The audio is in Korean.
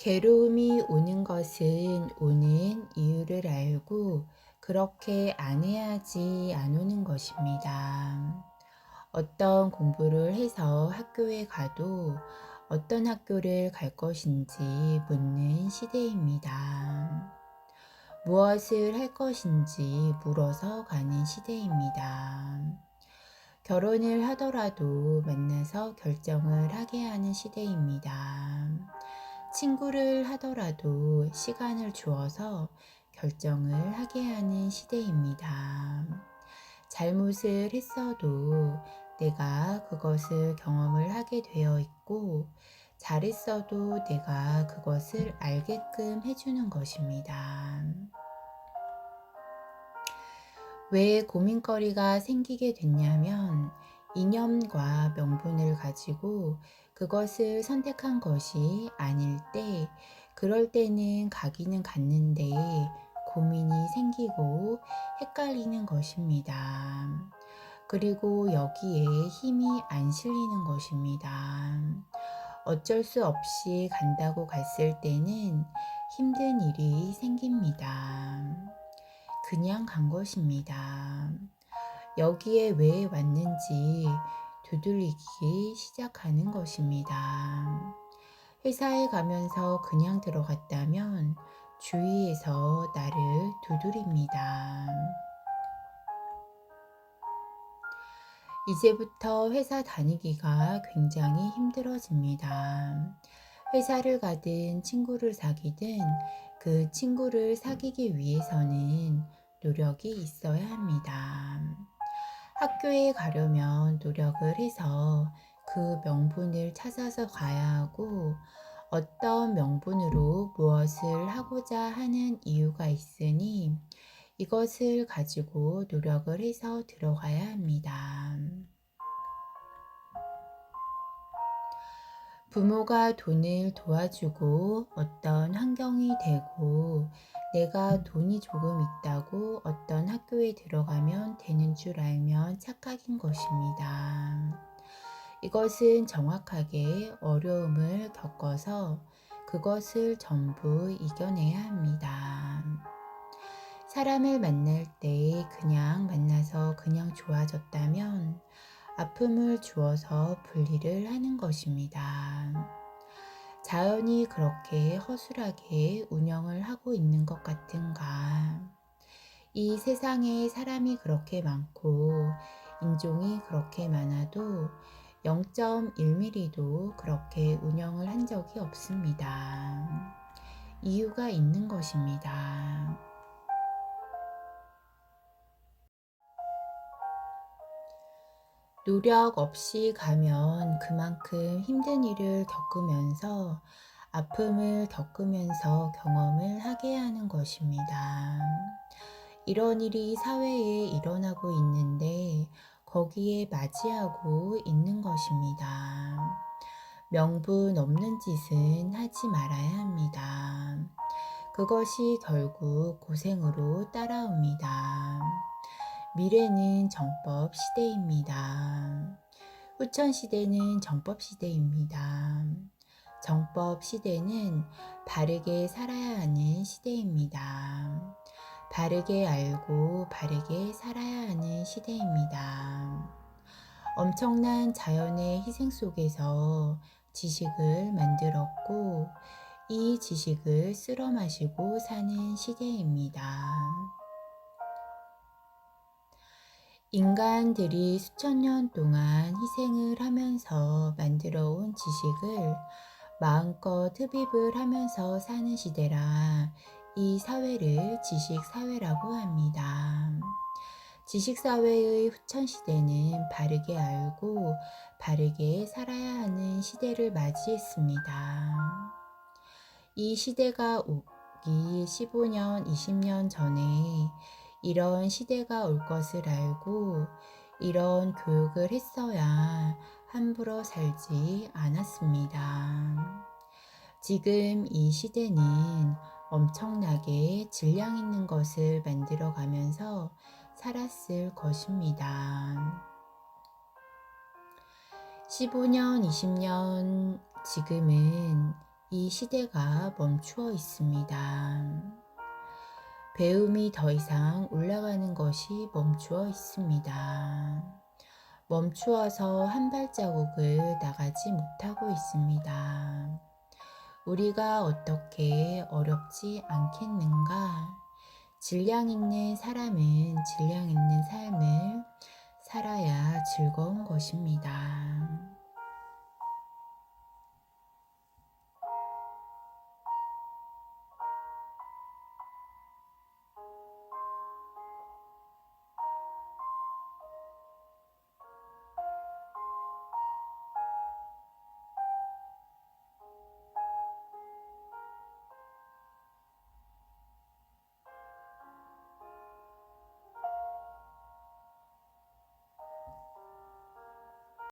괴로움이 오는 것은 오는 이유를 알고 그렇게 안 해야지 안 오는 것입니다. 어떤 공부를 해서 학교에 가도 어떤 학교를 갈 것인지 묻는 시대입니다. 무엇을 할 것인지 물어서 가는 시대입니다. 결혼을 하더라도 만나서 결정을 하게 하는 시대입니다. 친구를 하더라도 시간을 주어서 결정을 하게 하는 시대입니다. 잘못을 했어도 내가 그것을 경험을 하게 되어 있고, 잘했어도 내가 그것을 알게끔 해주는 것입니다. 왜 고민거리가 생기게 됐냐면, 이념과 명분을 가지고 그것을 선택한 것이 아닐 때, 그럴 때는 가기는 갔는데 고민이 생기고 헷갈리는 것입니다. 그리고 여기에 힘이 안 실리는 것입니다. 어쩔 수 없이 간다고 갔을 때는 힘든 일이 생깁니다. 그냥 간 것입니다. 여기에 왜 왔는지 두들리기 시작하는 것입니다. 회사에 가면서 그냥 들어갔다면 주위에서 나를 두드립니다. 이제부터 회사 다니기가 굉장히 힘들어집니다. 회사를 가든 친구를 사귀든 그 친구를 사귀기 위해서는 노력이 있어야 합니다. 학교에 가려면 노력을 해서 그 명분을 찾아서 가야 하고, 어떤 명분으로 무엇을 하고자 하는 이유가 있으니 이것을 가지고 노력을 해서 들어가야 합니다. 부모가 돈을 도와주고 어떤 환경이 되고, 내가 돈이 조금 있다고 어떤 학교에 들어가면 되는 줄 알면 착각인 것입니다. 이것은 정확하게 어려움을 겪어서 그것을 전부 이겨내야 합니다. 사람을 만날 때 그냥 만나서 그냥 좋아졌다면 아픔을 주어서 분리를 하는 것입니다. 자연이 그렇게 허술하게 운영을 하고 있는 것 같은가? 이 세상에 사람이 그렇게 많고 인종이 그렇게 많아도 0.1mm도 그렇게 운영을 한 적이 없습니다. 이유가 있는 것입니다. 노력 없이 가면 그만큼 힘든 일을 겪으면서 아픔을 겪으면서 경험을 하게 하는 것입니다. 이런 일이 사회에 일어나고 있는데 거기에 맞이하고 있는 것입니다. 명분 없는 짓은 하지 말아야 합니다. 그것이 결국 고생으로 따라옵니다. 미래는 정법 시대입니다. 후천 시대는 정법 시대입니다. 정법 시대는 바르게 살아야 하는 시대입니다. 바르게 알고 바르게 살아야 하는 시대입니다. 엄청난 자연의 희생 속에서 지식을 만들었고, 이 지식을 쓸어 마시고 사는 시대입니다. 인간들이 수천 년 동안 희생을 하면서 만들어 온 지식을 마음껏 흡입을 하면서 사는 시대라 이 사회를 지식사회라고 합니다. 지식사회의 후천시대는 바르게 알고 바르게 살아야 하는 시대를 맞이했습니다. 이 시대가 오기 15년, 20년 전에 이런 시대가 올 것을 알고 이런 교육을 했어야 함부로 살지 않았습니다. 지금 이 시대는 엄청나게 질량 있는 것을 만들어 가면서 살았을 것입니다. 15년, 20년 지금은 이 시대가 멈추어 있습니다. 배움이 더 이상 올라가는 것이 멈추어 있습니다. 멈추어서 한 발자국을 나가지 못하고 있습니다. 우리가 어떻게 어렵지 않겠는가? 질량 있는 사람은 질량 있는 삶을 살아야 즐거운 것입니다.